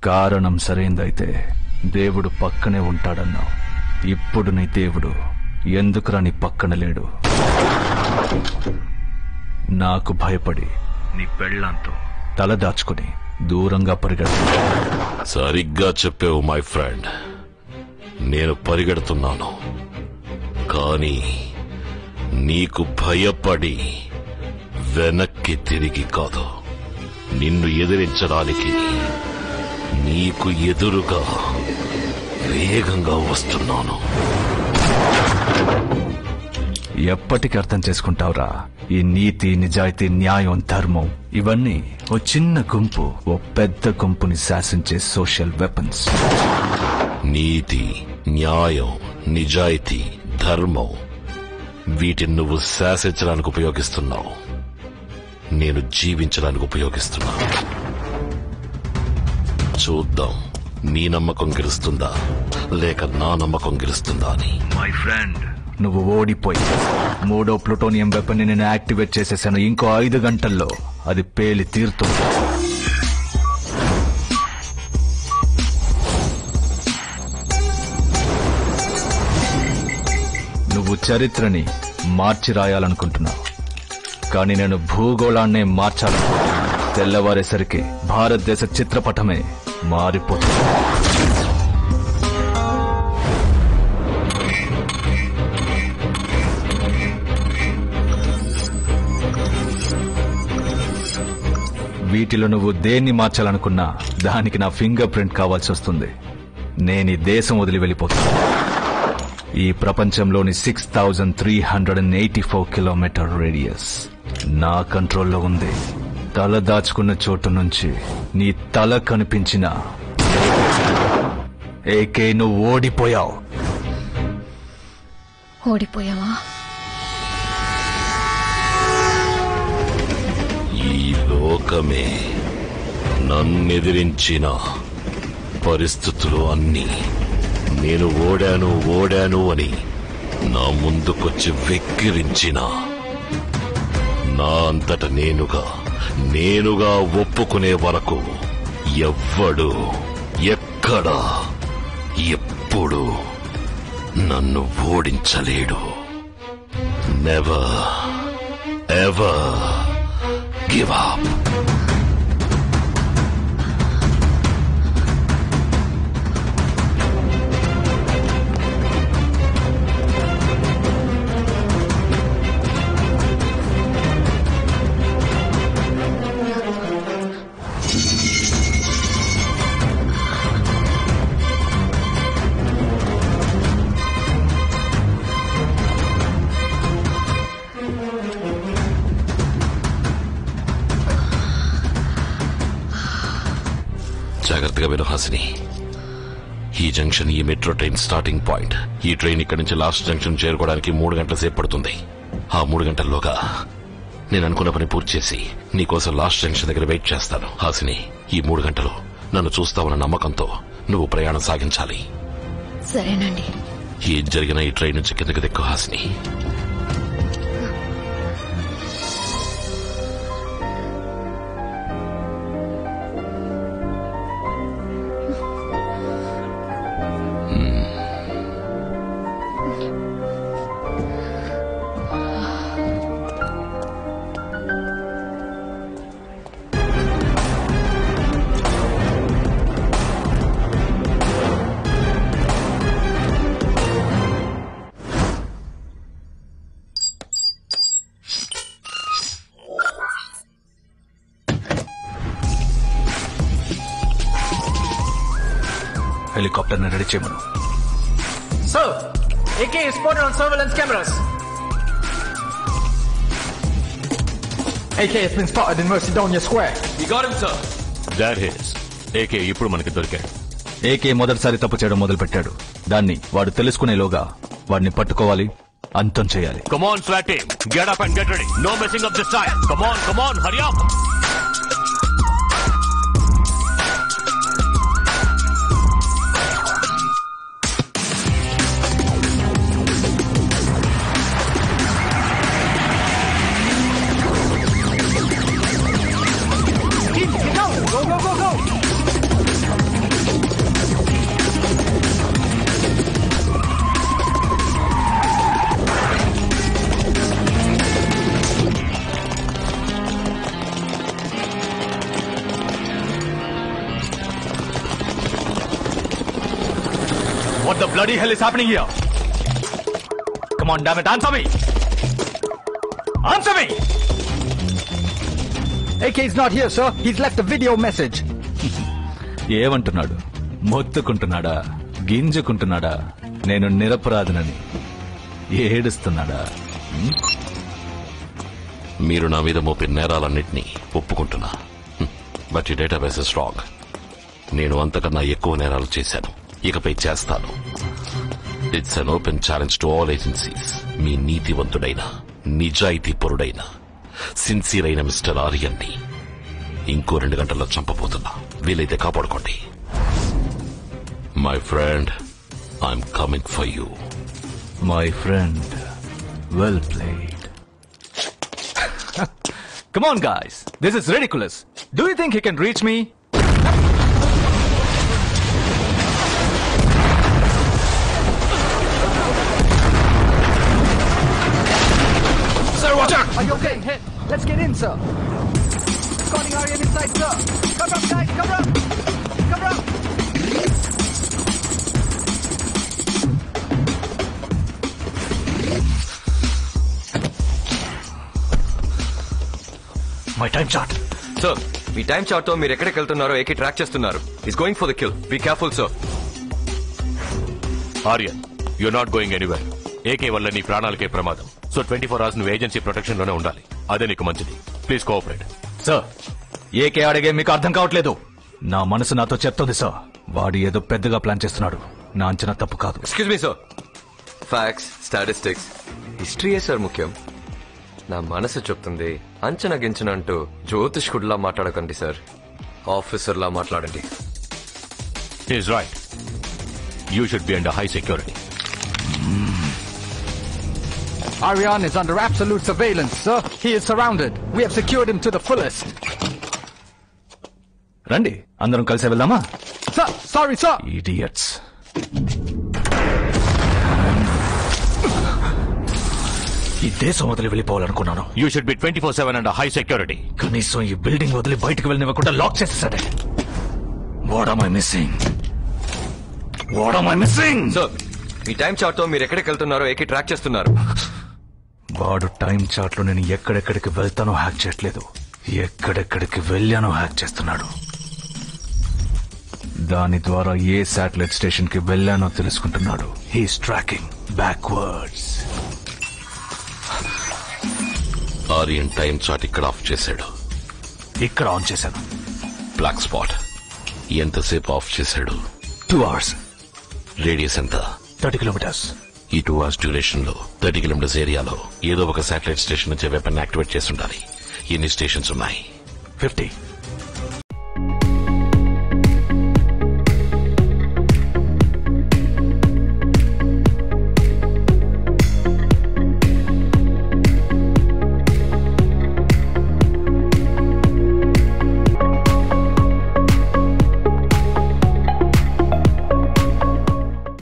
కారణం సరైందైతే దేవుడు పక్కనే ఉంటాడన్నావు. ఇప్పుడు నీ దేవుడు ఎందుకురా నీ పక్కన లేడు? నాకు భయపడి నీ పెళ్ళంతో తలదాచుకుని దూరంగా పరిగెడుతున్నా. సరిగ్గా చెప్పావు మై ఫ్రెండ్. నేను పరిగెడుతున్నాను, కానీ నీకు భయపడి వెనక్కి తిరిగి కాదు, నిన్ను ఎదిరించడానికి నీకు ఎదురుగా వేగంగా వస్తున్నాను. ఎప్పటికి అర్థం చేసుకుంటావురా ఈ నీతి, నిజాయితీ, న్యాయం, ధర్మం? ఇవన్నీ ఓ చిన్న గుంపు ఓ పెద్ద గుంపుని శాసించే సోషల్ వెపన్స్. నీతి, న్యాయం, నిజాయితీ, ధర్మం వీటిని నువ్వు శాసించడానికి ఉపయోగిస్తున్నావు, నేను జీవించడానికి ఉపయోగిస్తున్నా. చూద్దాం నీ నమ్మకం గెలుస్తుందా లేక నా నమ్మకం గెలుస్తుందా అని. మై ఫ్రెండ్, నువ్వు ఓడిపోయి 3వ ప్లూటోనియం వెపన్ ని నేను యాక్టివేట్ చేసేసాను. ఇంకో 5 గంటల్లో అది పేలి తీరుతుంది. నువ్వు చరిత్రని మార్చి రాయాలనుకుంటున్నావు, కానీ నేను భూగోళాన్నే మార్చాలనుకుంటున్నా. తెల్లవారేసరికి భారతదేశ చిత్రపటమే మారిపోతుంది. వీటిలో నువ్వు దేన్ని మార్చాలనుకున్నా దానికి నా ఫింగర్ ప్రింట్ కావాల్సి వస్తుంది. నేను ఈ దేశం వదిలి వెళ్ళిపోతాను. ఈ ప్రపంచంలోని 6384 కిలోమీటర్ రేడియస్ నా కంట్రోల్లో ఉంది. తల దాచుకున్న చోటు నుంచి నీ తల కనిపించిన ఏకే నువ్వు ఓడిపోయావు. ఓడిపోయావా? ఈ లోకమే నన్నెదిరించిన పరిస్థితులు అన్నీ నేను ఓడాను అని నా ముందుకొచ్చి వెక్కిరించిన నా అంతట నేనుగా ఒప్పుకునే వరకు ఎవ్వడు ఎక్కడ ఎప్పుడు నన్ను ఓడించలేడు. Never ever give up. జాగ్రత్తగా విను హాసిని. ఈ జంక్షన్ ఈ మెట్రో ట్రైన్ స్టార్టింగ్ పాయింట్. ఈ ట్రైన్ ఇక్కడి నుంచి లాస్ట్ జంక్షన్ చేరుకోవడానికి 3 గంటల సేపు పడుతుంది. ఆ 3 గంటల్లోగా నేను అనుకున్న పని పూర్తి చేసి నీకోసం లాస్ట్ జంక్షన్ దగ్గర వెయిట్ చేస్తాను. హాసిని, ఈ 3 గంటలు నన్ను చూస్తావన్న నమ్మకంతో నువ్వు ప్రయాణం సాగించాలి. సరేనండి. ఏం జరిగినా ఈ ట్రైన్ నుంచి కిందకి దిక్కు హాసిని. హెలికాప్టర్ని రెడీ చేయమను. Sir, AK is spotted on surveillance cameras. AK has been spotted in Mercedonia Square. You got him, sir. That is, AK ఇప్పుడు మనకి దొరికాడు. ఏకే మొదటిసారి తప్పు చేయడం మొదలు పెట్టాడు. దాన్ని వాడు తెలుసుకునేలోగా వాడిని పట్టుకోవాలి, అంతం చేయాలి. Come on, SWAT team. Get up and get ready. No messing up this time. Come on, hurry up. Go, go, go, go! bloody hell is happening here? Come on, damn it, answer me! Answer me! AK is not here, sir. He's left a video message. ఏమంటున్నాడు? మొత్తుకుంటున్నాడా? గింజుకుంటున్నాడా? నేను నిరపరాధనని ఏడుస్తున్నాడా? మీరు నా మీద మోపిన నేరాలన్నింటినీ ఒప్పుకుంటున్నా. But ఈ database is wrong. నేను అంతకన్నా ఎక్కువ నేరాలు చేశాను, ఇకపై చేస్తాను. It's an open challenge to all agencies. మీ నీతివంతుడైన, నిజాయితీపరుడైన, సిన్సియర్ అయిన మిస్టర్ ఆర్యన్ని ఇంకో 2 గంటల్లో చంపబోతున్నా. వీలైతే కాపాడుకోండి. My friend, I'm coming for you. My friend, well played. Come on, guys. This is ridiculous. Do you think he can reach me? Sir, watch out! Are you okay? Hit. Let's get in, sir. Calling Aryan inside, sir. Cover up, guys. Cover up. Cover up. My time chart. Sir, మీ time chart తో మీరు ఎక్కడికి వెళ్తున్నారో AK track చేస్తున్నారు. Is going for the kill. Be careful sir. Aryan, you're not going anywhere. AK వల్ల నీ ప్రాణాలకే ప్రమాదం. సో 24 hours నువ్వు ఏజెన్సీ ప్రొటెక్షన్ లోనే ఉండాలి. అదే నీకు మంచిది. Please cooperate. సార్, ఏకే అడిగే మీకు అర్థం కావట్లేదు. నా మనసు నాతో చెప్తోంది సార్. వాడు ఏదో పెద్దగా ప్లాన్ చేస్తున్నాడు. నా అంచనా తప్పు కాదు. Excuse me sir. Facts, statistics, హిస్టరీయే సార్ ముఖ్యం. నా మనసు చెప్తుంది. అంచనా గించన అంటూ జ్యోతిష్కుడిలా మాట్లాడకండి సార్. ఆఫీసర్లా మాట్లాడండి. Is right. You should be under high security. Aryan is under absolute surveillance, sir. He is surrounded. We have secured him to the fullest. రండి, అందరం కలిసి వెళ్దామా? Sir, sorry, sir. Idiots. ఈ దేశం వదిలి వెళ్ళిపోవాలనుకున్నాను. You should be 24/7 under high security. కనీసం ఈ బిల్డింగ్ వదిలి బయటకు వెళ్ళనివ్వకుండా లాక్ చేసేసాడే. What am I missing? What am I missing? Sir, మీ టైం చార్ట్ తో మీరు ఎక్కడికి వెళ్తున్నారో ఏకే ట్రాక్ చేస్తున్నారు. వాడు టైం చార్ట్ లో నేను ఎక్కడెక్కడికి వెళ్తానో హ్యాక్ చేయట్లేదు, ఎక్కడెక్కడికి వెళ్ళానో హ్యాక్ చేస్తున్నాడు. దాని ద్వారా ఏ శాటిలైట్ స్టేషన్ కి వెళ్ళానో తెలుసుకుంటున్నాడు. He's tracking backwards. Aryan time chart ఇక్కడ ఆఫ్ చేశాడు. ఇక్కడ ఆన్ చేశాను. బ్లాక్ స్పాట్ ఎంతసేపు ఆఫ్ చేశాడు? 2 hours. రేడియస్ ఎంత? 30 kilometers. ఈ 2 hours డ్యూరేషన్ లో 30 kilometers ఏరియాలో ఏదో ఒక శాటిలైట్ స్టేషన్ నుంచి వెపన్ యాక్టివేట్ చేసి ఉండాలి. ఎన్ని స్టేషన్స్ ఉన్నాయి? 50.